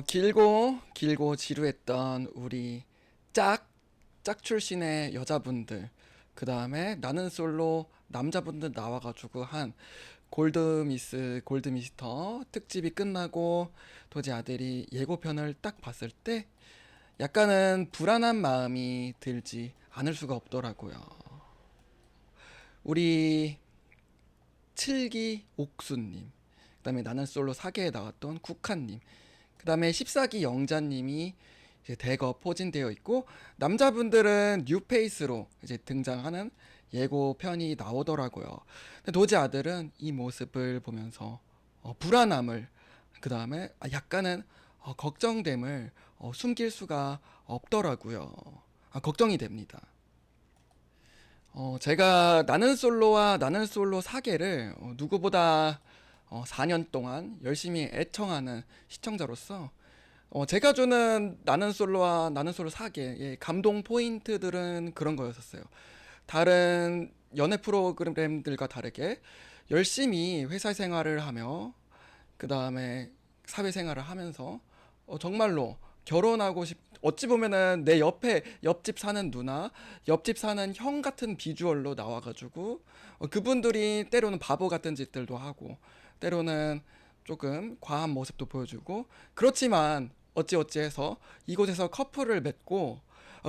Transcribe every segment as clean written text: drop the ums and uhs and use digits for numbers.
길고 지루했던 우리 짝 출신의 여자분들, 그 다음에 나는 솔로 남자분들 나와가지고 한 골드미스터 특집이 끝나고 도지 아들이 예고편을 딱 봤을 때 약간은 불안한 마음이 들지 않을 수가 없더라고요. 우리 칠기 옥수님, 그 다음에 나는 솔로 사계에 나왔던 국한님, 그 다음에 14기 영자님이 이제 대거 포진되어 있고, 남자분들은 뉴페이스로 이제 등장하는 예고편이 나오더라고요. 근데 도지 아들은 이 모습을 보면서 불안함을, 그 다음에 약간은 걱정됨을 숨길 수가 없더라고요. 걱정이 됩니다. 제가 나는 솔로와 나는 솔로 사계를 누구보다 4년 동안 열심히 애청하는 시청자로서 제가 주는 나는 솔로와 나는 솔로 사계의 감동 포인트들은 그런 거였었어요. 다른 연애 프로그램들과 다르게 열심히 회사 생활을 하며 그 다음에 사회생활을 하면서 정말로 결혼하고 어찌 보면은 내 옆에 옆집 사는 누나, 옆집 사는 형 같은 비주얼로 나와가지고 그분들이 때로는 바보 같은 짓들도 하고 때로는 조금 과한 모습도 보여주고 그렇지만 어찌어찌해서 이곳에서 커플을 맺고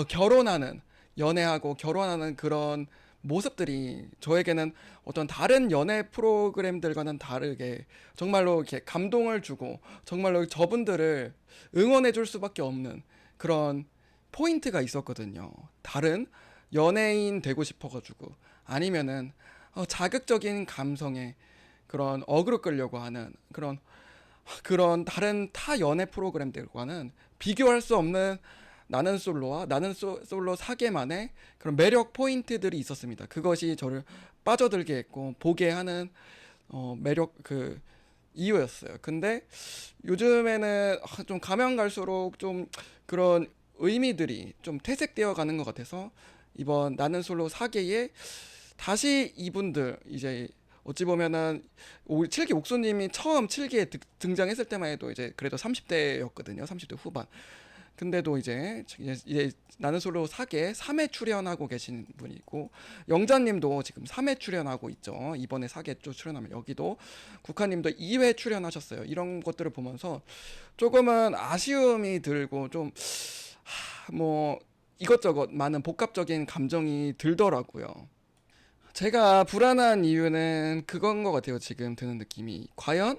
결혼하는 연애하고 결혼하는 그런 모습들이 저에게는 어떤 다른 연애 프로그램들과는 다르게 정말로 이렇게 감동을 주고 정말로 저분들을 응원해 줄 수밖에 없는 그런 포인트가 있었거든요. 다른 연예인 되고 싶어가지고 아니면은 자극적인 감성에 그런 어그로 끌려고 하는 그런 다른 타 연애 프로그램들과는 비교할 수 없는 나는 솔로와 나는 솔로 사계만의 그런 매력 포인트들이 있었습니다. 그것이 저를 빠져들게 했고 보게 하는 매력 이유였어요. 근데 요즘에는 좀 가면 갈수록 좀 그런 의미들이 좀 퇴색되어 가는 것 같아서 이번 나는 솔로 사계에 다시 이분들 이제 어찌 보면은 7기 옥수님이 처음 7기에 등장했을 때만 해도 이제 그래도 30대였거든요. 30대 후반. 근데도 이제 나는 솔로 4개 3회 출연하고 계신 분이고 영자님도 지금 3회 출연하고 있죠. 이번에 4개 또 출연하면 여기도 국화님도 2회 출연하셨어요. 이런 것들을 보면서 조금은 아쉬움이 들고 좀 뭐 이것저것 많은 복합적인 감정이 들더라고요. 제가 불안한 이유는 그건 것 같아요. 지금 드는 느낌이 과연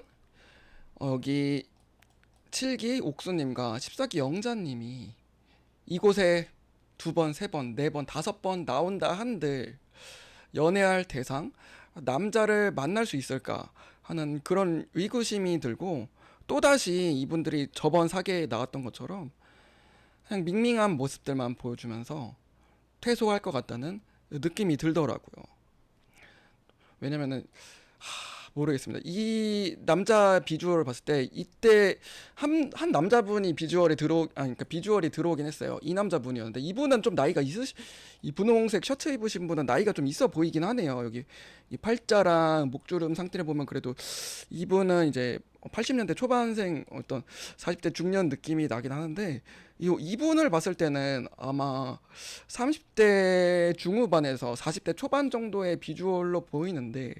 여기 7기 옥수님과 14기 영자님이 이곳에 두 번, 세 번, 네 번, 다섯 번 나온다 한들 연애할 대상 남자를 만날 수 있을까 하는 그런 의구심이 들고 또다시 이분들이 저번 사계에 나왔던 것처럼 그냥 밍밍한 모습들만 보여주면서 퇴소할 것 같다는 느낌이 들더라고요. 왜냐면은 모르겠습니다. 이 남자 비주얼을 봤을 때 이때 한 남자분이 그러니까 비주얼이 들어오긴 했어요. 이 남자분이었는데 이분은 좀 이 분홍색 셔츠 입으신 분은 나이가 좀 있어 보이긴 하네요. 여기 이 팔자랑 목주름 상태를 보면 그래도 이분은 이제 80년대 초반생 어떤 40대 중년 느낌이 나긴 하는데 이분을 봤을 때는 아마 30대 중후반에서 40대 초반 정도의 비주얼로 보이는데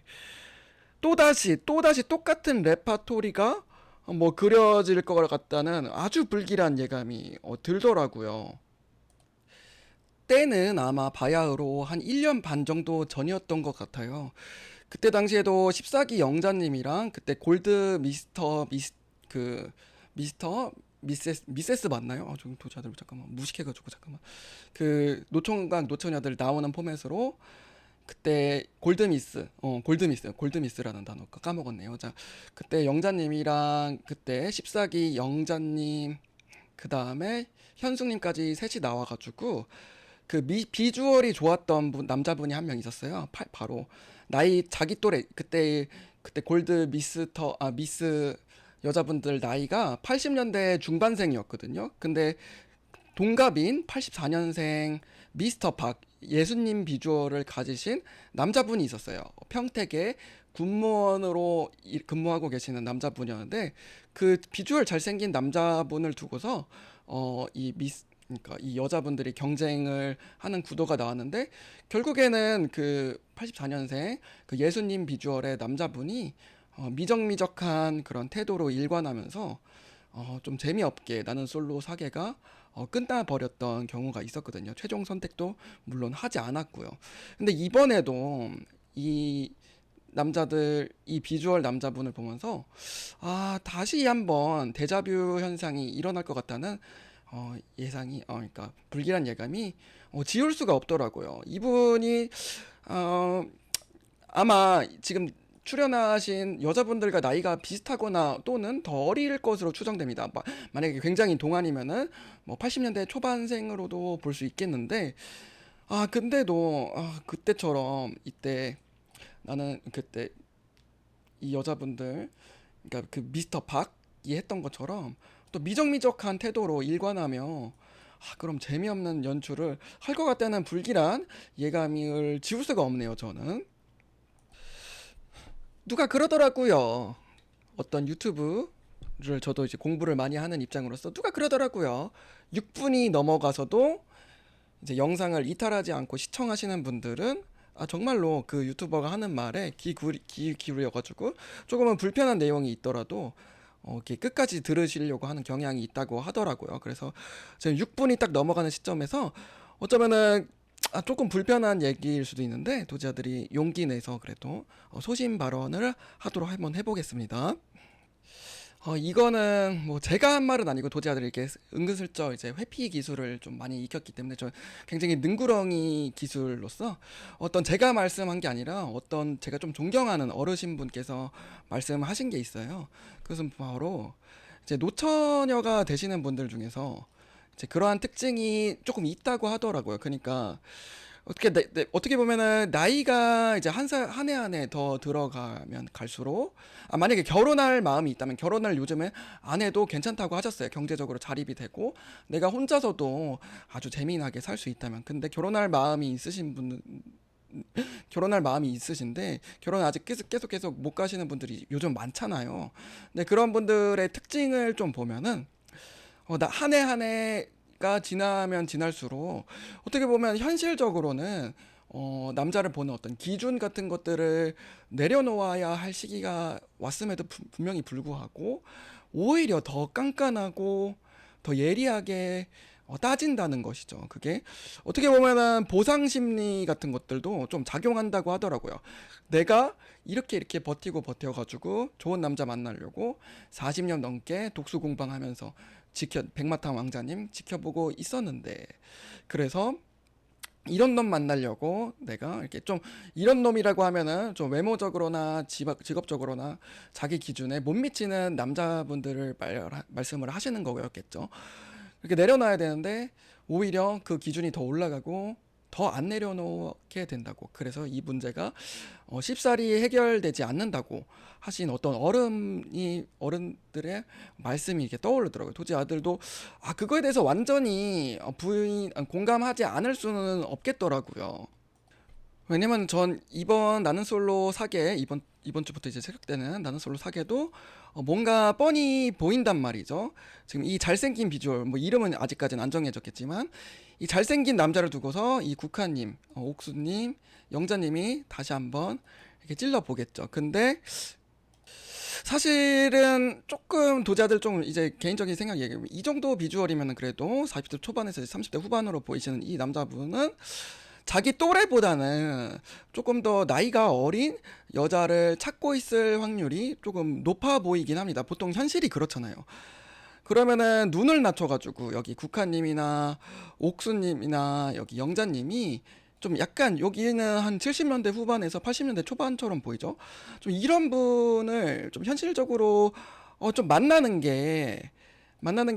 또다시 똑같은 레파토리가 뭐 그려질 것 같다는 아주 불길한 예감이 들더라고요. 때는 아마 바야흐로 한 1년 반 정도 전이었던 것 같아요. 그때 당시에도 14기 영자님이랑 그때 골드 미세스 맞나요? 좀 도자들 잠깐만 무식해가지고 잠깐만 노총각 노처녀들 나오는 포맷으로 그때 골드미스라는 단어 까먹었네요. 자, 그때 영자님이랑 그때 14기 영자님 그 다음에 현숙님까지 셋이 나와가지고 비주얼이 좋았던 남자분이 한 명 있었어요. 바로 나이 자기 또래 그때 미스 여자분들 나이가 80년대 중반생이었거든요. 근데 동갑인 84년생 미스터 박 예수님 비주얼을 가지신 남자분이 있었어요. 평택에 군무원으로 근무하고 계시는 남자분이었는데 그 비주얼 잘생긴 남자분을 두고서 그러니까 이 여자분들이 경쟁을 하는 구도가 나왔는데 결국에는 그 84년생 그 예수님 비주얼의 남자분이 미적미적한 그런 태도로 일관하면서 좀 재미없게 나는 솔로 사계가 끝나버렸던 경우가 있었거든요. 최종 선택도 물론 하지 않았고요. 근데 이번에도 이 남자들 이 비주얼 남자분을 보면서 다시 한번 데자뷰 현상이 일어날 것 같다는 예상이 그러니까 불길한 예감이 지울 수가 없더라고요. 이분이 어, 아마 지금 출연하신 여자분들과 나이가 비슷하거나 또는 더 어릴 것으로 추정됩니다. 만약에 굉장히 동안이면은 뭐 80년대 초반생으로도 볼 수 있겠는데 근데도 그때처럼 이때 나는 그때 이 여자분들 그러니까 그 미스터 박이 했던 것처럼 또 미적미적한 태도로 일관하며 그럼 재미없는 연출을 할 것 같다는 불길한 예감을 지울 수가 없네요, 저는. 누가 그러더라고요. 어떤 유튜브를 저도 이제 공부를 많이 하는 입장으로서 누가 그러더라고요. 6분이 넘어가서도 이제 영상을 이탈하지 않고 시청하시는 분들은 정말로 그 유튜버가 하는 말에 귀 기울여가지고 조금은 불편한 내용이 있더라도 이렇게 끝까지 들으시려고 하는 경향이 있다고 하더라고요. 그래서 지금 6분이 딱 넘어가는 시점에서 어쩌면은 조금 불편한 얘기일 수도 있는데 도지아들이 용기 내서 그래도 소신 발언을 하도록 한번 해보겠습니다. 이거는 뭐 제가 한 말은 아니고 도지아들이 이렇게 은근슬쩍 이제 회피 기술을 좀 많이 익혔기 때문에 저 굉장히 능구렁이 기술로서 어떤 제가 말씀한 게 아니라 어떤 제가 좀 존경하는 어르신분께서 말씀하신 게 있어요. 그것은 바로 이제 노처녀가 되시는 분들 중에서 이제 그러한 특징이 조금 있다고 하더라고요. 그러니까 어떻게 보면은 나이가 이제 한 해 한 해 더 들어가면 갈수록 만약에 결혼할 마음이 있다면 결혼을 요즘에 안 해도 괜찮다고 하셨어요. 경제적으로 자립이 되고 내가 혼자서도 아주 재미나게 살 수 있다면. 근데 결혼할 마음이 있으신데 결혼 아직 계속 못 가시는 분들이 요즘 많잖아요. 근데 그런 분들의 특징을 좀 보면은 한 해 한 해가 지나면 지날수록 어떻게 보면 현실적으로는 남자를 보는 어떤 기준 같은 것들을 내려놓아야 할 시기가 왔음에도 분명히 불구하고 오히려 더 깐깐하고 더 예리하게 따진다는 것이죠. 그게 어떻게 보면은 보상 심리 같은 것들도 좀 작용한다고 하더라고요. 내가 이렇게 버텨가지고 좋은 남자 만나려고 40년 넘게 독수 공방하면서 백마탄 왕자님 지켜보고 있었는데 그래서 이런 놈 만나려고 내가 이렇게 좀 이런 놈이라고 하면은 좀 외모적으로나 직업적으로나 자기 기준에 못 미치는 남자분들을 말씀을 하시는 거였겠죠. 이렇게 내려놔야 되는데 오히려 그 기준이 더 올라가고 더 안 내려놓게 된다고. 그래서 이 문제가 쉽사리 해결되지 않는다고 하신 어떤 어른들의 말씀이 이렇게 떠오르더라고요. 도저히 아들도 그거에 대해서 완전히 공감하지 않을 수는 없겠더라고요. 왜냐면 전 이번 나는 솔로 사계 이번 주부터 이제 시작되는 나는 솔로 사계도 뭔가 뻔히 보인단 말이죠. 지금 이 잘생긴 비주얼 뭐 이름은 아직까지는 안 정해졌겠지만 이 잘생긴 남자를 두고서 이 국화님, 옥수님, 영자님이 다시 한번 이렇게 찔러 보겠죠. 근데 사실은 조금 도자들 좀 이제 개인적인 생각 얘기하면 이 정도 비주얼이면 그래도 40대 초반에서 30대 후반으로 보이시는 이 남자분은 자기 또래보다는 조금 더 나이가 어린 여자를 찾고 있을 확률이 조금 높아 보이긴 합니다. 보통 현실이 그렇잖아요. 그러면은 눈을 낮춰가지고 여기 국화님이나 옥수님이나 여기 영자님이 좀 약간 여기는 한 70년대 후반에서 80년대 초반처럼 보이죠? 좀 이런 분을 좀 현실적으로 좀 만나는 게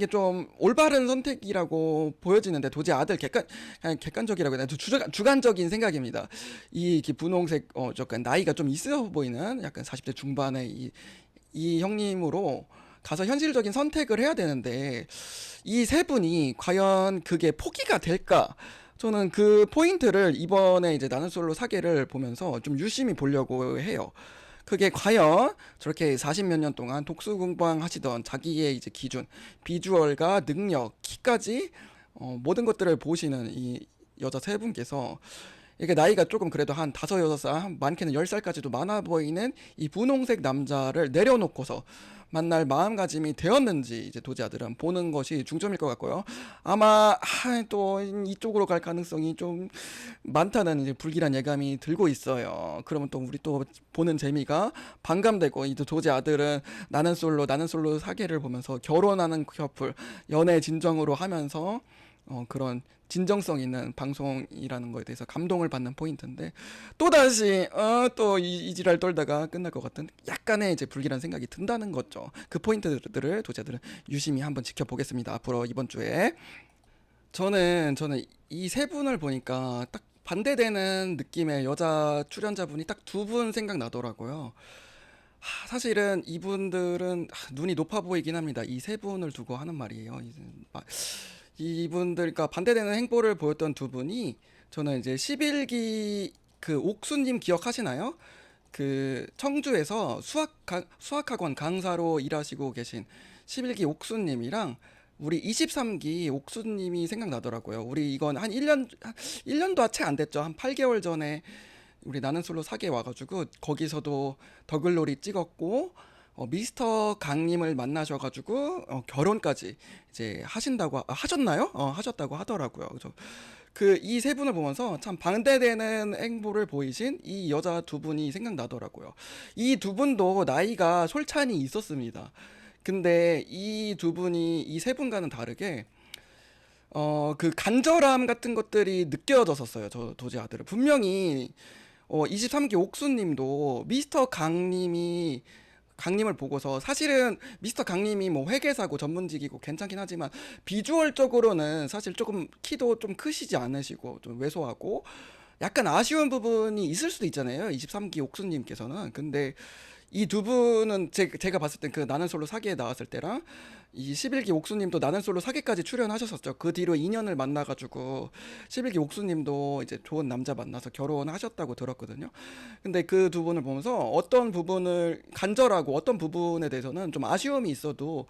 좀 올바른 선택이라고 보여지는데 도저히 그냥 객관적이라고 해야 되나 주관적인 생각입니다. 이 분홍색 약간 나이가 좀 있어 보이는 약간 40대 중반의 이 형님으로 가서 현실적인 선택을 해야 되는데 이 세 분이 과연 그게 포기가 될까? 저는 그 포인트를 이번에 이제 나는 솔로 사계를 보면서 좀 유심히 보려고 해요. 그게 과연 저렇게 40몇 년 동안 독수 공방하시던 자기의 이제 기준, 비주얼과 능력, 키까지 모든 것들을 보시는 이 여자 세 분께서 이게 나이가 조금 그래도 한 다섯 여섯 살, 많게는 10살까지도 많아 보이는 이 분홍색 남자를 내려놓고서 만날 마음가짐이 되었는지 이제 도지아들은 보는 것이 중점일 것 같고요. 아마 또 이쪽으로 갈 가능성이 좀 많다는 이제 불길한 예감이 들고 있어요. 그러면 또 우리 또 보는 재미가 반감되고 이제 도지아들은 나는 솔로 사계를 보면서 결혼하는 커플 연애 진정으로 하면서 그런 진정성 있는 방송이라는 거에 대해서 감동을 받는 포인트인데 또다시 또 이 지랄 떨다가 끝날 것 같은 약간의 이제 불길한 생각이 든다는 거죠. 그 포인트들을 도자들은 유심히 한번 지켜보겠습니다. 앞으로 이번 주에 저는 이 세 분을 보니까 딱 반대되는 느낌의 여자 출연자분이 딱 두 분 생각나더라고요. 사실은 이분들은 눈이 높아 보이긴 합니다. 이 세 분을 두고 하는 말이에요. 이분들과 반대되는 행보를 보였던 두 분이 저는 이제 11기 그 옥수님 기억하시나요? 그 청주에서 수학학원 강사로 일하시고 계신 11기 옥수님이랑 우리 23기 옥수님이 생각나더라고요. 우리 이건 한 1년도 채 안 됐죠. 한 8개월 전에 우리 나는 솔로 사기에 와가지고 거기서도 더글로리 찍었고 미스터 강님을 만나셔가지고 결혼까지 이제 하셨나요? 하셨다고 하더라고요. 그래서 그 이 세 분을 보면서 참 반대되는 행보를 보이신 이 여자 두 분이 생각나더라고요. 이 두 분도 나이가 솔찬히 있었습니다. 근데 이 두 분이 이 세 분과는 다르게 그 간절함 같은 것들이 느껴졌었어요. 저 도제 아들은 분명히 23기 옥수님도 미스터 강님을 보고서 사실은 미스터 강님이 뭐 회계사고 전문직이고 괜찮긴 하지만 비주얼적으로는 사실 조금 키도 좀 크시지 않으시고 좀 왜소하고 약간 아쉬운 부분이 있을 수도 있잖아요. 23기 옥수님께서는. 근데 이 두 분은 제가 봤을 땐 그 나는 솔로 사기에 나왔을 때랑 이 11기 옥수님도 나는 솔로 사기까지 출연하셨었죠. 그 뒤로 2년을 만나가지고 11기 옥수님도 이제 좋은 남자 만나서 결혼하셨다고 들었거든요. 근데 그 두 분을 보면서 어떤 부분을 간절하고 어떤 부분에 대해서는 좀 아쉬움이 있어도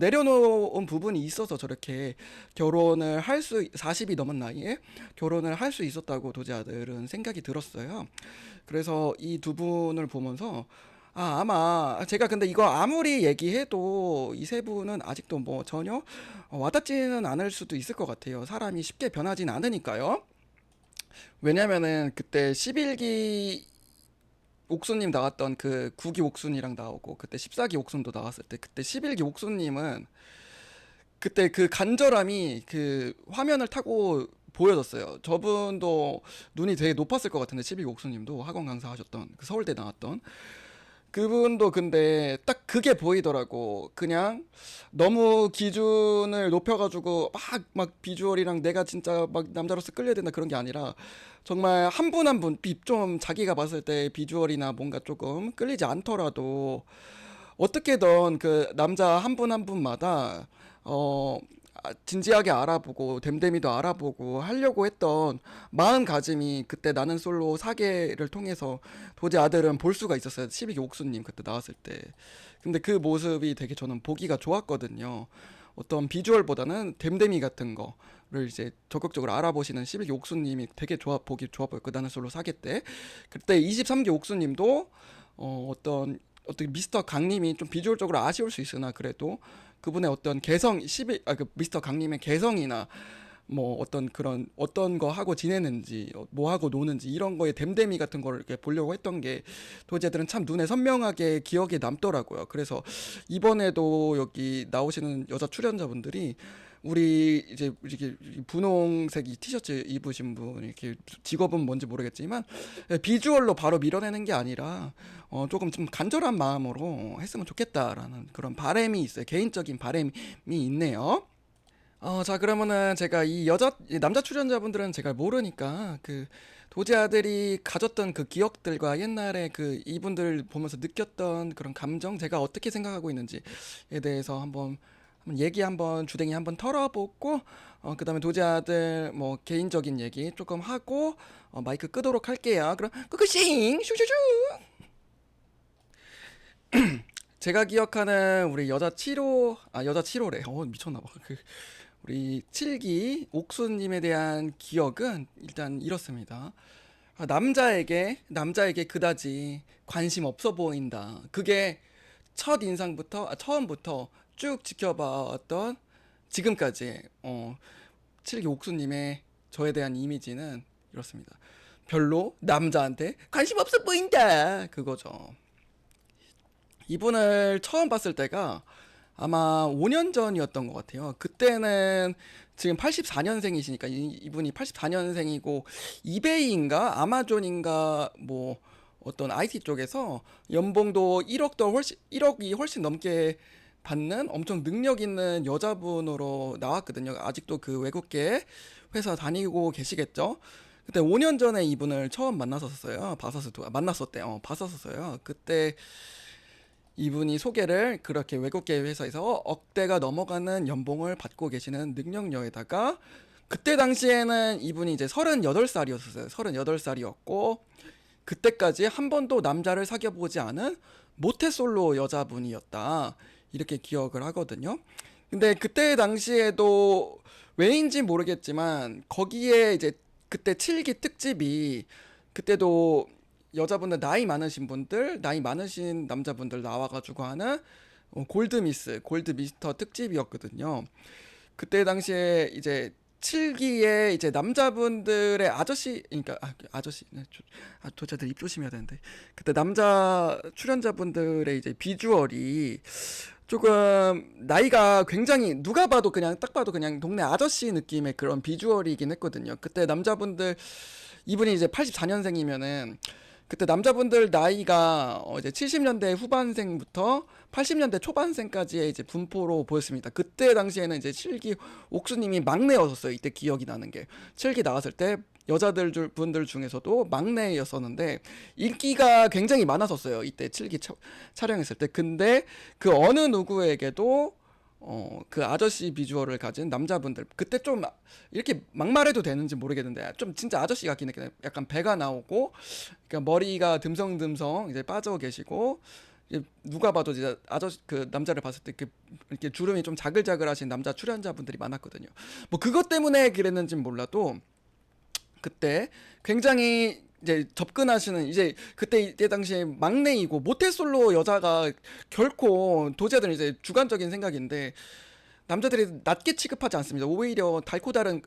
내려놓은 부분이 있어서 저렇게 결혼을 40이 넘은 나이에 결혼을 할 수 있었다고 도지아들은 생각이 들었어요. 그래서 이 두 분을 보면서 아마 제가 근데 이거 아무리 얘기해도 이 세 분은 아직도 뭐 전혀 와닿지는 않을 수도 있을 것 같아요. 사람이 쉽게 변하진 않으니까요. 왜냐면은 그때 11기 옥수님 나왔던 그 9기 옥순이랑 나오고 그때 14기 옥순도 나왔을 때 그때 11기 옥수님은 그때 그 간절함이 그 화면을 타고 보여졌어요. 저분도 눈이 되게 높았을 것 같은데 11기 옥수님도 학원 강사 하셨던 그 서울대 나왔던 그분도 근데 딱 그게 보이더라고. 그냥 너무 기준을 높여가지고 막 비주얼이랑 내가 진짜 막 남자로서 끌려야 된다 그런 게 아니라 정말 한 분 한 분 좀 자기가 봤을 때 비주얼이나 뭔가 조금 끌리지 않더라도 어떻게든 그 남자 한 분 한 분마다 어 진지하게 알아보고 댐댐이도 알아보고 하려고 했던 마음가짐이 그때 나는 솔로 사계를 통해서 도제 아들은 볼 수가 있었어요. 12기 옥수님 그때 나왔을 때. 근데 그 모습이 되게 저는 보기가 좋았거든요. 어떤 비주얼보다는 댐댐이 같은 거를 이제 적극적으로 알아보시는 12기 옥수님이 되게 보기 좋아 보였고 나는 솔로 사계 때. 그때 23기 옥수님도 어떻게 미스터 강님이 좀 비주얼적으로 아쉬울 수 있으나 그래도 그분의 어떤 그 미스터 강님의 개성이나 뭐 어떤 거 하고 지내는지 뭐 하고 노는지 이런 거에 댐댐이 같은 거를 이렇게 보려고 했던 게 도제들은 참 눈에 선명하게 기억에 남더라고요. 그래서 이번에도 여기 나오시는 여자 출연자분들이 우리 이제 이렇게 분홍색 이 티셔츠 입으신 분 이렇게 직업은 뭔지 모르겠지만 비주얼로 바로 밀어내는 게 아니라 조금 좀 간절한 마음으로 했으면 좋겠다라는 그런 바람이 있어요. 개인적인 바람이 있네요. 자, 그러면은 제가 이 남자 출연자분들은 제가 모르니까 그 도제 아들이 가졌던 그 기억들과 옛날에 그 이분들 보면서 느꼈던 그런 감정, 제가 어떻게 생각하고 있는지에 대해서 한번 주댕이 한번 털어보고, 그다음에 도제 아들 뭐 개인적인 얘기 조금 하고, 마이크 끄도록 할게요. 그럼 끄끄싱 슈슈슈. 제가 기억하는 우리 여자 7호, 여자 7호래. 미쳤나봐. 우리 7기 옥수님에 대한 기억은 일단 이렇습니다. 남자에게 그다지 관심 없어 보인다. 그게 처음부터 쭉 지켜봤던 지금까지, 7기 옥수님의 저에 대한 이미지는 이렇습니다. 별로 남자한테 관심 없어 보인다. 그거죠. 이분을 처음 봤을 때가 아마 5년 전이었던 것 같아요. 그때는 지금 84년생이시니까 이분이 84년생이고 이베이인가 아마존인가 뭐 어떤 IT 쪽에서 연봉도 1억이 훨씬 넘게 받는 엄청 능력 있는 여자분으로 나왔거든요. 아직도 그 외국계 회사 다니고 계시겠죠? 그때 5년 전에 이분을 처음 봤었어요. 그때 이분이 소개를 그렇게 외국계 회사에서 억대가 넘어가는 연봉을 받고 계시는 능력녀에다가 그때 당시에는 이분이 이제 38살이었어요. 38살이었고 그때까지 한 번도 남자를 사귀어 보지 않은 모태솔로 여자분이었다. 이렇게 기억을 하거든요. 근데 그때 당시에도 왜인지 모르겠지만 거기에 이제 그때 7기 특집이 그때도 여자분들 나이 많으신 남자분들 나와가지고 하는 골드 미스터 특집이었거든요. 그때 당시에 이제 7기에 이제 남자분들의 그러니까 아저씨, 네, 도자들 입 조심해야 되는데 그때 남자 출연자분들의 이제 비주얼이 조금 나이가 굉장히 딱 봐도 그냥 동네 아저씨 느낌의 그런 비주얼이긴 했거든요. 그때 남자분들 이분이 이제 84년생이면은 그때 남자분들 나이가 이제 70년대 후반생부터 80년대 초반생까지의 이제 분포로 보였습니다. 그때 당시에는 이제 7기 옥수님이 막내였었어요. 이때 기억이 나는 게 7기 나왔을 때 분들 중에서도 막내였었는데 인기가 굉장히 많았었어요. 이때 7기 촬영했을 때. 근데 그 어느 누구에게도 그 아저씨 비주얼을 가진 남자분들 그때 좀 이렇게 막말해도 되는지 모르겠는데 좀 진짜 아저씨 같긴 해. 약간 배가 나오고 그러니까 머리가 듬성듬성 이제 빠져 계시고 이제 누가 봐도 이제 그 남자를 봤을 때 이렇게 주름이 좀 자글자글하신 남자 출연자분들이 많았거든요. 뭐 그것 때문에 그랬는지는 몰라도 그때 굉장히 이제 접근하시는 이제 이때 당시에 막내이고 모태솔로 여자가 결코 도저들은 이제 주관적인 생각인데 남자들이 낮게 취급하지 않습니다. 오히려 달고 다른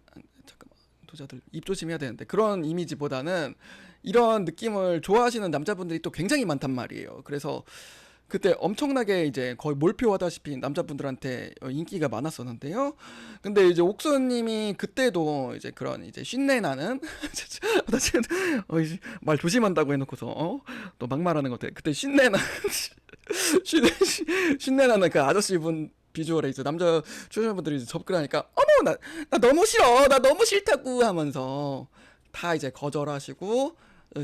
잠깐만 도자들 입 조심해야 되는데 그런 이미지보다는 이런 느낌을 좋아하시는 남자분들이 또 굉장히 많단 말이에요. 그래서 그때 엄청나게 이제 거의 몰표하다시피 남자분들한테 인기가 많았었는데요. 근데 이제 옥수님이 그때도 이제 그런 이제 쉰내 나는 나 지금 말 조심한다고 해놓고서 또 막말하는 것 같아. 그때 쉰내 쉰내 나는 그 아저씨분 비주얼에 이제 남자 출연자분들이 이제 접근하니까 어머 나 너무 싫어 나 너무 싫다고 하면서 다 이제 거절하시고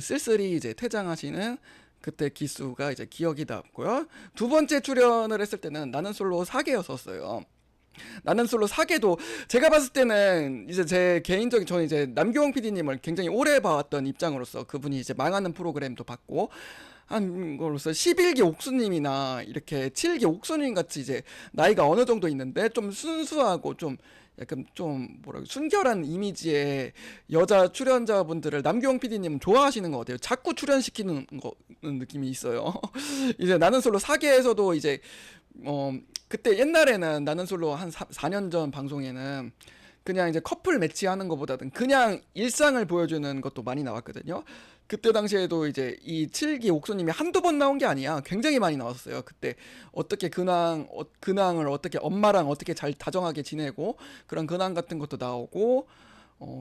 쓸쓸히 이제 퇴장하시는 그때 기수가 이제 기억이 남고요. 두 번째 출연을 했을 때는 나는 솔로 4개였었어요. 나는 솔로 4개도 제가 봤을 때는 이제 저는 이제 남경홍 PD님을 굉장히 오래 봐왔던 입장으로서 그분이 이제 망하는 프로그램도 봤고 한 거로서 11기 옥수님이나 이렇게 7기 옥수님 같이 이제 나이가 어느 정도 있는데 좀 순수하고 좀 약간 좀 순결한 이미지의 여자 출연자분들을 남경홍 PD님은 좋아하시는 것 같아요. 자꾸 출연시키는 느낌이 있어요. 이제 나는 솔로 4기에서도 이제 그때 옛날에는 나는 솔로 한 4년 전 방송에는 그냥 이제 커플 매치하는 것보다는 그냥 일상을 보여주는 것도 많이 나왔거든요. 그때 당시에도 이제 이 7기 옥수님이 한두 번 나온 게 아니야. 굉장히 많이 나왔었어요. 그때 어떻게 근황을 어떻게 엄마랑 어떻게 잘 다정하게 지내고 그런 근황 같은 것도 나오고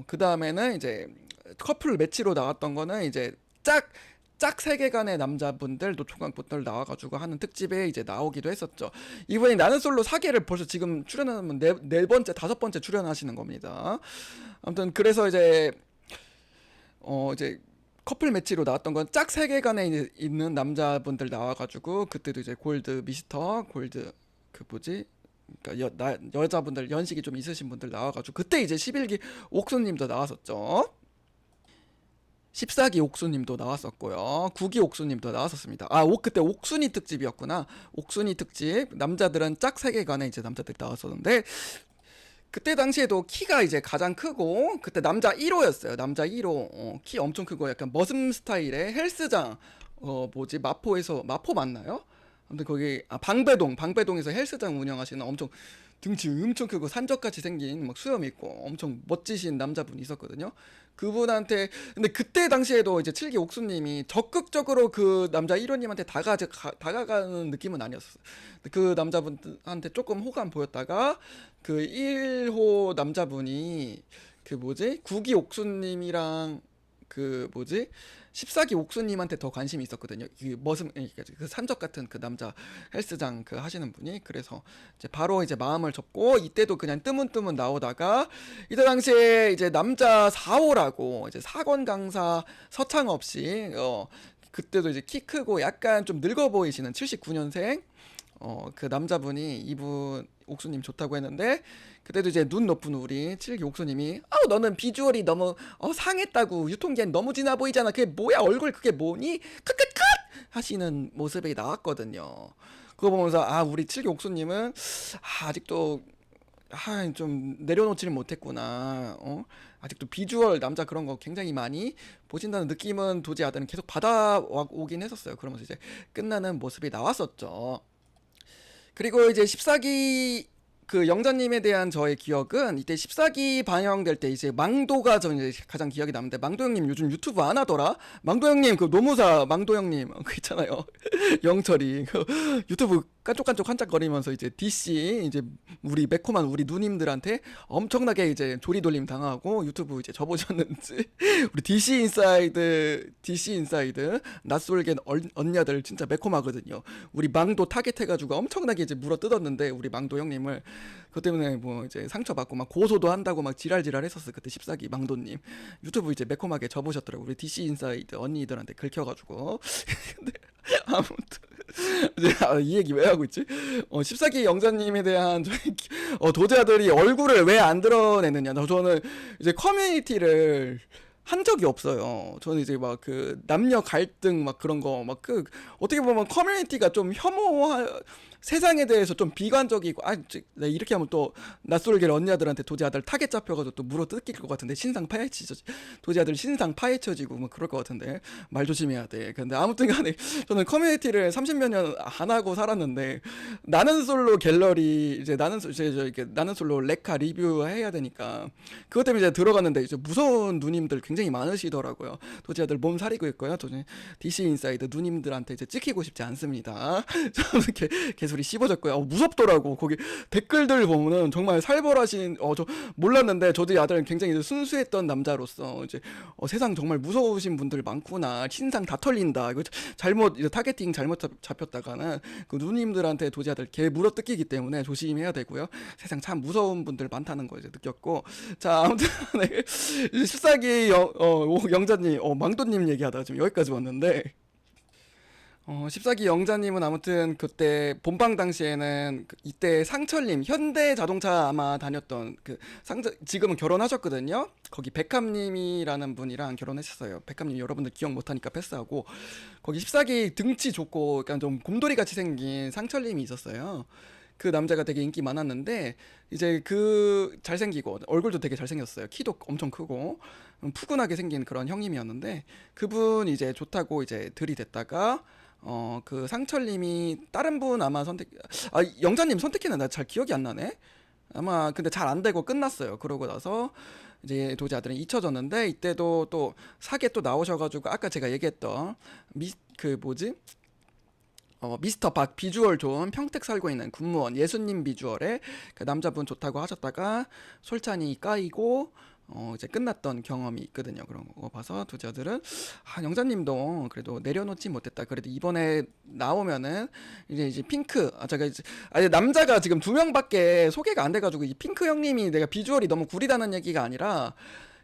그 다음에는 이제 커플 매치로 나왔던 거는 이제 짝 세계관의 남자분들 노총각분들 나와가지고 하는 특집에 이제 나오기도 했었죠. 이번에 나는 솔로 4개를 벌써 지금 출연하면 네 번째, 다섯 번째 출연하시는 겁니다. 아무튼 그래서 이제 이제 커플 매치로 나왔던 건 짝 세계관에 있는 남자분들 나와가지고 그때도 이제 골드 그 뭐지? 그러니까 여자분들 연식이 좀 있으신 분들 나와가지고 그때 이제 11기 옥수님도 나왔었죠. 14기 옥수님도 나왔었고요. 9기 옥수님도 나왔었습니다. 그때 옥순이 특집이었구나. 옥순이 특집. 남자들은 짝 세계관에 이제 남자들이 나왔었는데, 그때 당시에도 키가 이제 가장 크고, 그때 남자 1호였어요. 남자 1호. 키 엄청 크고 약간 머슴 스타일의 헬스장, 마포 맞나요? 근데 거기, 방배동에서 헬스장 운영하시는 엄청 등치 엄청 크고 산적같이 생긴 막 수염 있고 엄청 멋지신 남자분이 있었거든요. 그분한테 근데 그때 당시에도 이제 칠기 옥수님이 적극적으로 그 남자 1호님한테 다가가는 느낌은 아니었어요. 근데 그 남자분한테 조금 호감 보였다가 그 1호 남자분이 9기 옥수님이랑 14기 옥수님한테 더 관심이 있었거든요. 그 산적 같은 그 남자 헬스장 그 하시는 분이. 그래서 이제 바로 이제 마음을 접고, 이때도 그냥 뜨문뜨문 나오다가, 이때 당시에 이제 남자 4호라고 이제 사권 강사 서창업 씨, 그때도 이제 키 크고 약간 좀 늙어 보이시는 79년생 그 남자분이 이분 옥수님 좋다고 했는데, 그때도 이제 눈 높은 우리 칠기 옥수님이 너는 비주얼이 너무 상했다고, 유통기한 너무 지나 보이잖아, 그게 뭐야, 얼굴 그게 뭐니, 컷컷컷 하시는 모습이 나왔거든요. 그거 보면서 우리 칠기 옥수님은 아직도 좀 내려놓지를 못했구나. 아직도 비주얼 남자 그런 거 굉장히 많이 보신다는 느낌은 도저히 아들은 계속 받아오긴 했었어요. 그러면서 이제 끝나는 모습이 나왔었죠. 그리고 이제 14기 그 영자님에 대한 저의 기억은, 이때 14기 방영될 때 이제 망도가 저는 이제 가장 기억이 남는데, 망도 형님 요즘 유튜브 안 하더라? 망도 형님 그 노무사 망도 형님 그 있잖아요. 영철이 그 유튜브 깐족깐족 한짝거리면서 이제 DC 이제 우리 매콤한 우리 누님들한테 엄청나게 이제 조리돌림 당하고 유튜브 이제 접으셨는지 우리 DC 인사이드 낯설게 언니들 진짜 매콤하거든요. 우리 망도 타겟해가지고 엄청나게 이제 물어 뜯었는데, 우리 망도 형님을 그것 때문에 뭐 이제 상처받고 막 고소도 한다고 막 지랄지랄 했었어. 그때 14기 망도님 유튜브 이제 매콤하게 접으셨더라고, 우리 DC 인사이드 언니들한테 긁혀가지고. 근데 아무튼 이제 이 얘기 왜 하고 있지? 14기 영자님에 대한 도제아들이 얼굴을 왜 안 드러내느냐. 저는 이제 커뮤니티를 한 적이 없어요. 저는 이제 막 그 남녀 갈등 막 그런 거 막 어떻게 보면 커뮤니티가 좀 세상에 대해서 좀 비관적이고, 네, 이렇게 하면 또 낯설게 언니들한테 도제아들 타겟 잡혀가지고 또 물어 뜯길 것 같은데, 도제아들 신상 파헤쳐지고 뭐 그럴 것 같은데 말 조심해야 돼. 근데 아무튼간에 저는 커뮤니티를 30몇 년 안 하고 살았는데, 나는 솔로 갤러리 이제 나는 솔로 레카 리뷰 해야 되니까 그것 때문에 이제 들어갔는데, 이제 무서운 누님들 굉장히 많으시더라고요. 도제아들 몸 사리고 있고요. 저는 DC 인사이드 누님들한테 이제 찍히고 싶지 않습니다. 저는 개소리 씹어졌고요. 무섭더라고. 거기 댓글들 보면은 정말 살벌하신, 저 몰랐는데 저도 아들은 굉장히 순수했던 남자로서 이제 세상 정말 무서우신 분들 많구나. 신상 다 털린다. 이거 이제 타겟팅 잘못 잡혔다가는 그 누님들한테 도저히 아들 개 물어 뜯기기 때문에 조심해야 되고요. 세상 참 무서운 분들 많다는 거 이제 느꼈고. 자, 아무튼 14기 영자님, 망도님 얘기하다가 지금 여기까지 왔는데, 14기 영자님은 아무튼 그때 본방 당시에는 이때 상철님 현대자동차 아마 다녔던 지금은 결혼하셨거든요. 거기 백합님이라는 분이랑 결혼했었어요. 백합님 여러분들 기억 못하니까 패스하고, 거기 14기 등치 좋고 약간 좀 곰돌이 같이 생긴 상철님이 있었어요. 그 남자가 되게 인기 많았는데, 이제 잘생기고 얼굴도 되게 잘생겼어요. 키도 엄청 크고 푸근하게 생긴 그런 형님이었는데, 그분 이제 좋다고 이제 들이댔다가 그 상철님이 다른 분 아마 영자님 선택했는데 나 잘 기억이 안 나네. 아마 근데 잘 안 되고 끝났어요. 그러고 나서 이제 도제아들은 잊혀졌는데, 이때도 또 사계 또 나오셔가지고 아까 제가 얘기했던 미스터 박 비주얼 좋은 평택 살고 있는 군무원 예수님 비주얼의 그 남자분 좋다고 하셨다가 솔찬이 까이고 이제 끝났던 경험이 있거든요. 그런 거 봐서 도저들은 영자님도 그래도 내려놓지 못했다. 그래도 이번에 나오면은 이제 핑크 제가 이제 남자가 지금 2명밖에 소개가 안 돼가지고, 이 핑크 형님이 내가 비주얼이 너무 구리다는 얘기가 아니라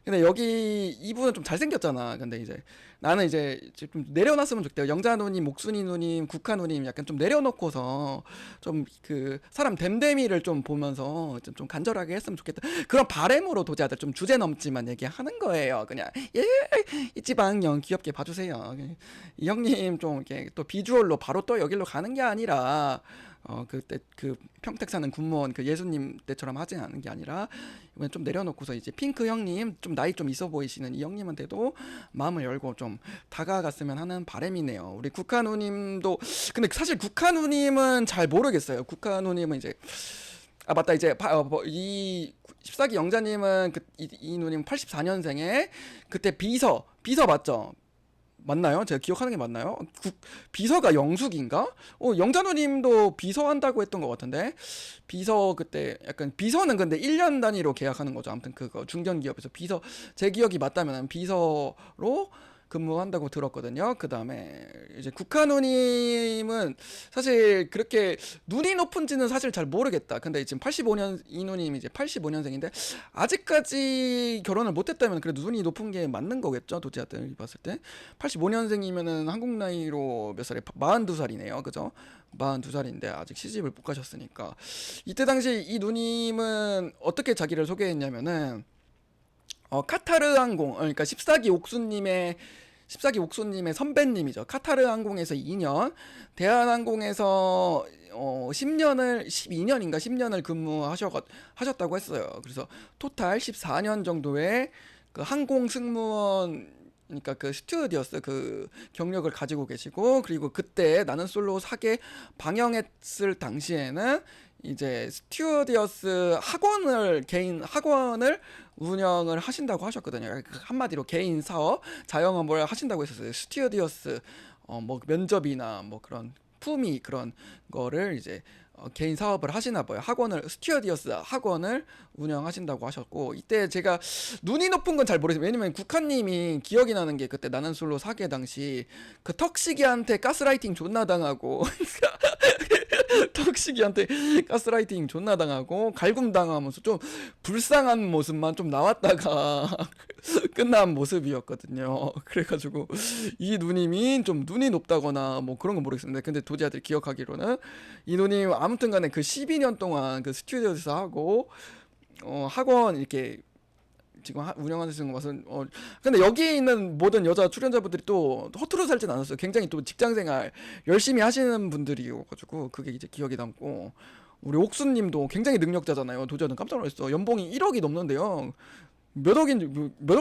근데 여기 이분은 좀 잘생겼잖아. 근데 이제 나는 이제 좀 내려놨으면 좋겠대요. 영자 누님, 목순이 누님, 국화 누님 약간 좀 내려놓고서 좀 그 사람 됨됨이를 좀 보면서 좀 간절하게 했으면 좋겠다. 그런 바램으로 도자들 좀 주제 넘지만 얘기하는 거예요. 그냥 예, 이 지방령 귀엽게 봐주세요. 이 형님 좀 이렇게 또 비주얼로 바로 또 여기로 가는 게 아니라 그때 그 평택 사는 군무원 그 예수님 때처럼 하지 않은 게 아니라 이번에 좀 내려놓고서 이제 핑크 형님 좀 나이 좀 있어 보이시는 이 형님한테도 마음을 열고 좀 다가갔으면 하는 바람이네요. 우리 국한우님도 근데 사실 국한우님은 잘 모르겠어요. 국한우님은 이제 아 맞다 이제 이 14기 영자님은 이 누님 84년생에 그때 비서 맞죠? 맞나요? 제가 기억하는 게 맞나요? 비서가 영숙인가? 영자누님도 비서 한다고 했던 것 같은데 비서 그때 약간 비서는 근데 1년 단위로 계약하는 거죠. 아무튼 그거 중견기업에서 비서 제 기억이 맞다면 비서로 근무한다고 들었거든요. 그 다음에 이제 국한누님은 사실 그렇게 눈이 높은지는 사실 잘 모르겠다. 근데 지금 85년 이 누님 이제 85년생인데 아직까지 결혼을 못했다면 그래도 눈이 높은 게 맞는 거겠죠. 도지아들이 봤을 때 85년생이면은 한국 나이로 몇 살에 42살이네요. 그죠? 42살인데 아직 시집을 못 가셨으니까 이때 당시 이 누님은 어떻게 자기를 소개했냐면은 카타르 항공 그러니까 14기 옥수님의 선배님이죠. 카타르 항공에서 2년, 대한항공에서 10년을 12년인가 10년을 하셨다고 했어요. 그래서 토탈 14년 정도의 그 항공 승무원 그러니까 그 스튜어디어스 그 경력을 가지고 계시고 그리고 그때 나는 솔로 사계 방영했을 당시에는 이제 스튜어디어스 개인 학원을 운영을 하신다고 하셨거든요. 한마디로 개인 사업, 자영업을 하신다고 했었어요. 스튜어디어스 뭐 면접이나 뭐 그런 품위 그런 거를 이제 개인 사업을 하시나 봐요. 스튜어디어스 학원을 운영하신다고 하셨고 이때 제가 눈이 높은 건 잘 모르겠어요. 왜냐면 국한님이 기억이 나는 게 그때 나는 솔로 사계 당시 그 턱시기한테 가스라이팅 존나 당하고 턱시기한테 가스라이팅 존나 당하고 갈굼 당하면서 좀 불쌍한 모습만 좀 나왔다가 끝난 모습이었거든요. 그래가지고 이 누님이 좀 눈이 높다거나 뭐 그런 건 모르겠습니다. 근데 도지아들이 기억하기로는 이 누님 아무튼간에 그 12년 동안 그 스튜디오에서 하고 학원 이렇게 지금 운영하시는 것은 근데 여기 있는 모든 여자 출연자분들이 또 허투루 살진 않았어요. 굉장히 또 직장생활 열심히 하시는 분들이어가지고 그게 이제 기억이 남고 우리 옥수님도 굉장히 능력자잖아요. 도저는 깜짝 놀랐어. 연봉이 1억이 넘는데요. 몇 억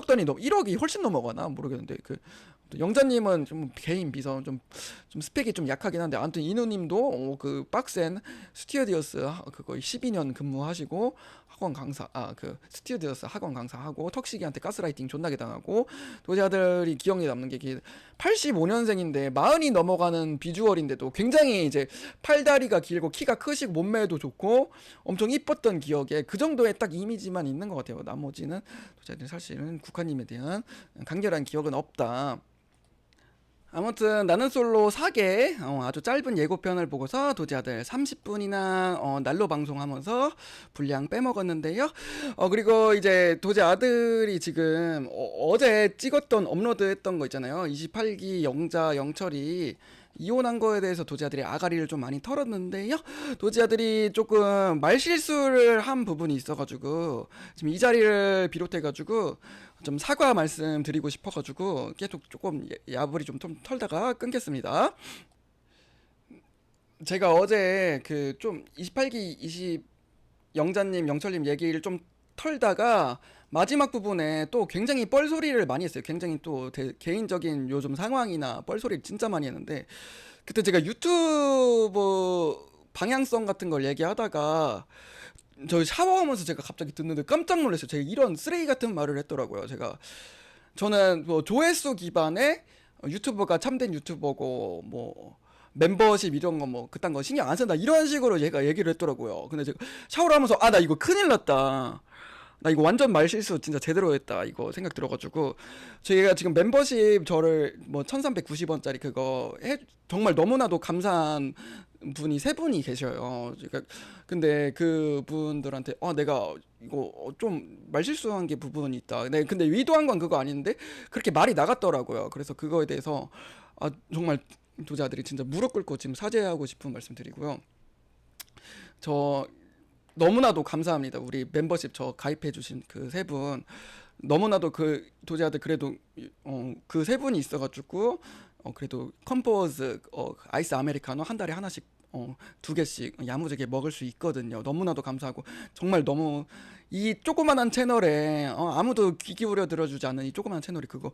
단위 1억이 훨씬 넘어가나 모르겠는데 영자님은 좀 개인 비서 좀 스펙이 좀 약하긴 한데 아무튼 이누님도 그 빡센 스튜어디어스 그거 12년 근무하시고 학원 강사 그 스튜어디어스 학원 강사하고 턱시기한테 가스라이팅 존나게 당하고 도자들이 기억에 남는 게 85년생인데 40이 넘어가는 비주얼인데도 굉장히 이제 팔다리가 길고 키가 크시고 몸매도 좋고 엄청 이뻤던 기억에 그 정도의 딱 이미지만 있는 것 같아요. 나머지는 도자들 사실은 국화님에 대한 간결한 기억은 없다. 아무튼 나는 솔로 4개 아주 짧은 예고편을 보고서 도지아들 30분이나 날로 방송하면서 분량 빼먹었는데요. 그리고 이제 도지아들이 지금 어제 찍었던 업로드했던 거 있잖아요. 28기 영자 영철이 이혼한 거에 대해서 도지아들이 아가리를 좀 많이 털었는데요. 도지아들이 조금 말실수를 한 부분이 있어가지고 지금 이 자리를 비롯해가지고 좀 사과 말씀드리고 싶어가지고 계속 조금 야부리 좀 털다가 끊겠습니다. 제가 어제 그 좀 28기 20 영자님 영철님 얘기를 좀 털다가 마지막 부분에 또 굉장히 뻘소리를 많이 했어요. 굉장히 또 개인적인 요즘 상황이나 뻘소리를 진짜 많이 했는데 그때 제가 유튜브 방향성 같은 걸 얘기하다가 저 샤워하면서 제가 갑자기 듣는데 깜짝 놀랐어요. 제가 이런 쓰레기 같은 말을 했더라고요. 저는 뭐 조회수 기반의 유튜버가 참된 유튜버고 뭐 멤버십 이런 거 뭐 그딴 거 신경 안 쓴다 이런 식으로 얘가 얘기를 했더라고요. 근데 제가 샤워를 하면서 나 이거 큰일 났다. 나 이거 완전 말실수 진짜 제대로 했다 이거 생각 들어가지고 저희가 지금 멤버십 저를 뭐 1390원짜리 그거 정말 너무나도 감사한 분이 세 분이 계셔요. 그러니까 근데 그 분들한테 내가 이거 좀 말실수한 게 부분이 있다. 네, 근데 의도한 건 그거 아닌데 그렇게 말이 나갔더라고요. 그래서 그거에 대해서 정말 도자들이 진짜 무릎 꿇고 지금 사죄하고 싶은 말씀 드리고요. 저 너무나도 감사합니다. 우리 멤버십 저 가입해주신 그 세 분. 너무나도 그 도제아들 그래도 그 세 분이 있어가지고 그래도 컴포즈 아이스 아메리카노 한 달에 하나씩 두 개씩 야무지게 먹을 수 있거든요. 너무나도 감사하고 정말 너무 이 조그만한 채널에 아무도 귀 기울여 들어주지 않는 이 조그만한 채널이 그거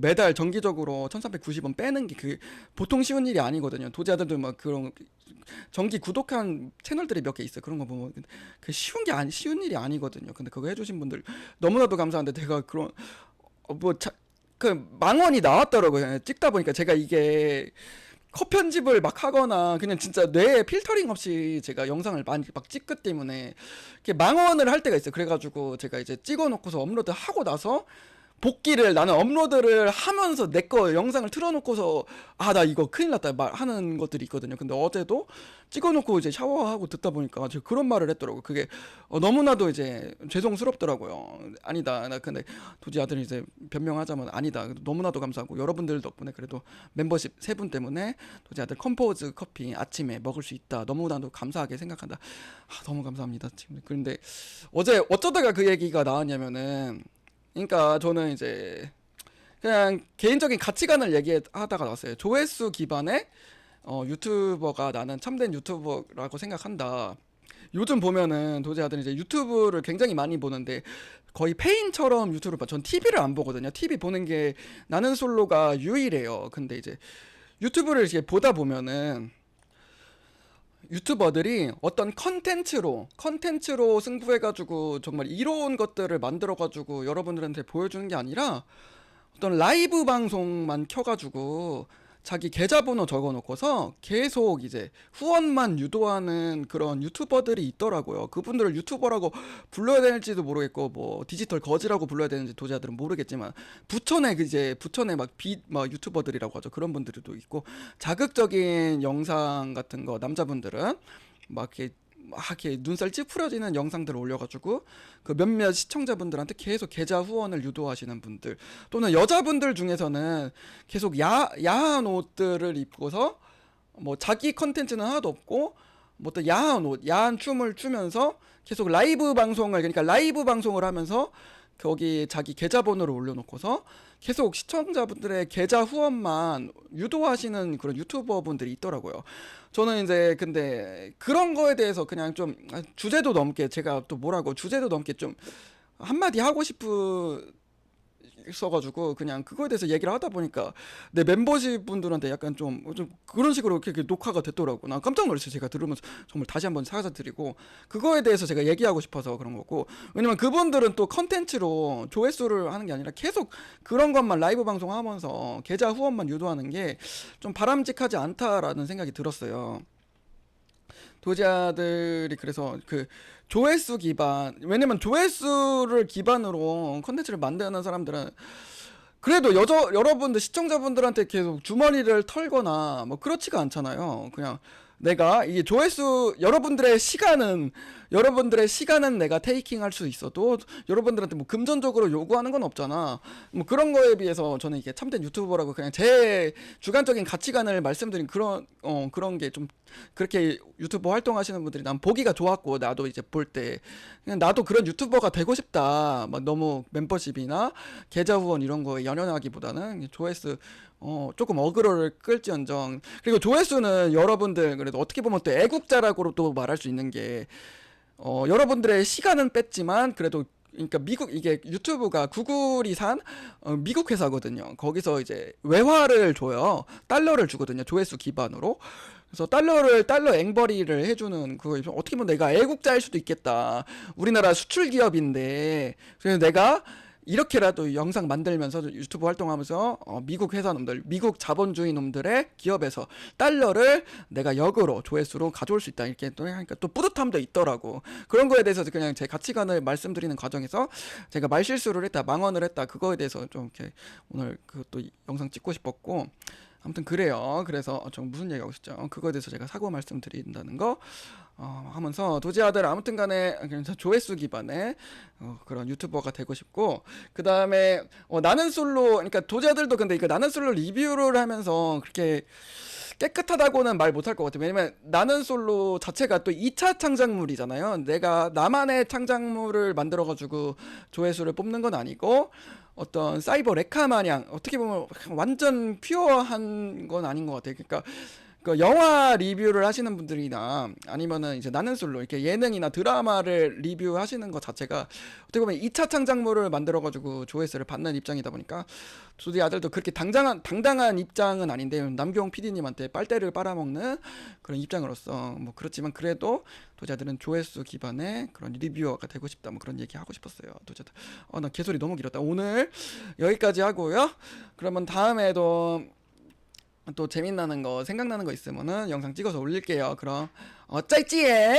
매달 정기적으로 1390원 빼는 게 그 보통 쉬운 일이 아니거든요. 도제아들도 막 그런 정기 구독한 채널들이 몇 개 있어요. 그런 거 보면 그 쉬운 일이 아니거든요. 근데 그거 해주신 분들 너무나도 감사한데 제가 그런 그 망원이 나왔더라고요. 찍다 보니까 제가 이게 컷 편집을 막 하거나 그냥 진짜 뇌에 필터링 없이 제가 영상을 많이 막 찍기 때문에 이렇게 망언을 할 때가 있어요. 그래가지고 제가 이제 찍어놓고서 업로드 하고 나서 복귀를 나는 업로드를 하면서 내 거 영상을 틀어놓고서 나 이거 큰일 났다 하는 것들이 있거든요. 근데 어제도 찍어놓고 이제 샤워하고 듣다 보니까 제가 그런 말을 했더라고요. 그게 너무나도 이제 죄송스럽더라고요. 아니다. 나 근데 도지 아들이 이제 변명하자면 아니다. 너무나도 감사하고 여러분들 덕분에 그래도 멤버십 세 분 때문에 도지 아들 컴포즈 커피 아침에 먹을 수 있다. 너무나도 감사하게 생각한다. 너무 감사합니다. 지금 그런데 어제 어쩌다가 그 얘기가 나왔냐면은 그러니까 저는 이제 그냥 개인적인 가치관을 얘기하다가 나왔어요. 조회수 기반의 유튜버가 나는 참된 유튜버라고 생각한다. 요즘 보면은 도제아들은 이제 유튜브를 굉장히 많이 보는데 거의 페인처럼 유튜브를 봐. 전 TV를 안 보거든요. TV 보는 게 나는 솔로가 유일해요. 근데 이제 유튜브를 이제 보다 보면은 유튜버들이 어떤 컨텐츠로 승부해가지고 정말 이로운 것들을 만들어가지고 여러분들한테 보여주는 게 아니라 어떤 라이브 방송만 켜가지고 자기 계좌번호 적어놓고서 계속 이제 후원만 유도하는 그런 유튜버들이 있더라고요. 그분들을 유튜버라고 불러야 될지도 모르겠고 뭐 디지털 거지라고 불러야 되는지 도저히들은 모르겠지만 부천에 막 유튜버들이라고 하죠. 그런 분들도 있고 자극적인 영상 같은 거 남자분들은 이렇게 눈살 찌푸려지는 영상들을 올려가지고 그 몇몇 시청자분들한테 계속 계좌 후원을 유도하시는 분들 또는 여자분들 중에서는 계속 야한 옷들을 입고서 뭐 자기 컨텐츠는 하나도 없고 뭐 또 야한 춤을 추면서 계속 라이브 방송을 하면서 거기 자기 계좌번호를 올려놓고서 계속 시청자분들의 계좌 후원만 유도하시는 그런 유튜버 분들이 있더라고요. 저는 이제 근데 그런 거에 대해서 그냥 좀 주제도 넘게 제가 또 주제도 넘게 좀 한마디 하고 싶어가지고 그냥 그거에 대해서 얘기를 하다 보니까 내 멤버십 분들한테 약간 좀 그런 식으로 이렇게 녹화가 됐더라고. 나 깜짝 놀랐어요. 제가 들으면서 정말 다시 한번 사과드리고 그거에 대해서 제가 얘기하고 싶어서 그런 거고 왜냐면 그분들은 또 컨텐츠로 조회수를 하는 게 아니라 계속 그런 것만 라이브 방송하면서 계좌 후원만 유도하는 게 좀 바람직하지 않다라는 생각이 들었어요. 도자들이 그래서 그 조회수 기반 왜냐면 조회수를 기반으로 컨텐츠를 만드는 사람들은 그래도 여러분들 시청자분들한테 계속 주머니를 털거나 뭐 그렇지가 않잖아요. 그냥 내가 이게 조회수 여러분들의 시간은 내가 테이킹할 수 있어도 여러분들한테 뭐 금전적으로 요구하는 건 없잖아. 뭐 그런 거에 비해서 저는 이게 참된 유튜버라고 그냥 제 주관적인 가치관을 말씀드린 그런 게 좀 그렇게 유튜버 활동하시는 분들이 난 보기가 좋았고 나도 이제 볼 때 그냥 나도 그런 유튜버가 되고 싶다. 막 너무 멤버십이나 계좌 후원 이런 거에 연연하기보다는 조회수 조금 어그로를 끌지언정 그리고 조회수는 여러분들 그래도 어떻게 보면 또 애국자라고 또 말할 수 있는 게 여러분들의 시간은 뺐지만 그래도 그러니까 이게 유튜브가 구글이 산 미국 회사거든요. 거기서 이제 외화를 줘요. 달러를 주거든요. 조회수 기반으로. 그래서 달러 앵벌이를 해주는 그거 어떻게 보면 내가 애국자일 수도 있겠다. 우리나라 수출 기업인데 그래서 내가 이렇게라도 영상 만들면서 유튜브 활동하면서 미국 회사 놈들, 미국 자본주의 놈들의 기업에서 달러를 내가 역으로 조회수로 가져올 수 있다 이렇게 또 하니까 또 뿌듯함도 있더라고. 그런 거에 대해서 그냥 제 가치관을 말씀드리는 과정에서 제가 말실수를 했다, 망언을 했다, 그거에 대해서 좀 이렇게 오늘 그것도 영상 찍고 싶었고, 아무튼 그래요. 그래서 좀 무슨 얘기하고 싶죠? 그거에 대해서 제가 사고 말씀드린다는 거 하면서 도지아들 아무튼 간에 조회수 기반의 그런 유튜버가 되고 싶고, 그 다음에 나는 솔로, 그러니까 도지아들도 근데 이거 나는 솔로 리뷰를 하면서 그렇게 깨끗하다고는 말 못할 것 같아요. 왜냐면 나는 솔로 자체가 또 2차 창작물이잖아요. 내가 나만의 창작물을 만들어가지고 조회수를 뽑는 건 아니고, 어떤 사이버 레카 마냥 어떻게 보면 완전 퓨어한 건 아닌 것 같아요. 그러니까 그 영화 리뷰를 하시는 분들이나 아니면은 이제 나는 솔로 이렇게 예능이나 드라마를 리뷰하시는 것 자체가 어떻게 보면 2차 창작물을 만들어가지고 조회수를 받는 입장이다 보니까 저희 아들도 그렇게 당당한 입장은 아닌데 남경 PD님한테 빨대를 빨아먹는 그런 입장으로서 뭐 그렇지만 그래도 도자들은 조회수 기반의 그런 리뷰어가 되고 싶다 뭐 그런 얘기 하고 싶었어요. 도자들 나 개소리 너무 길었다. 오늘 여기까지 하고요. 그러면 다음에도 또 재밌나는 거 생각나는 거 있으면은 영상 찍어서 올릴게요. 그럼 짜이찌엔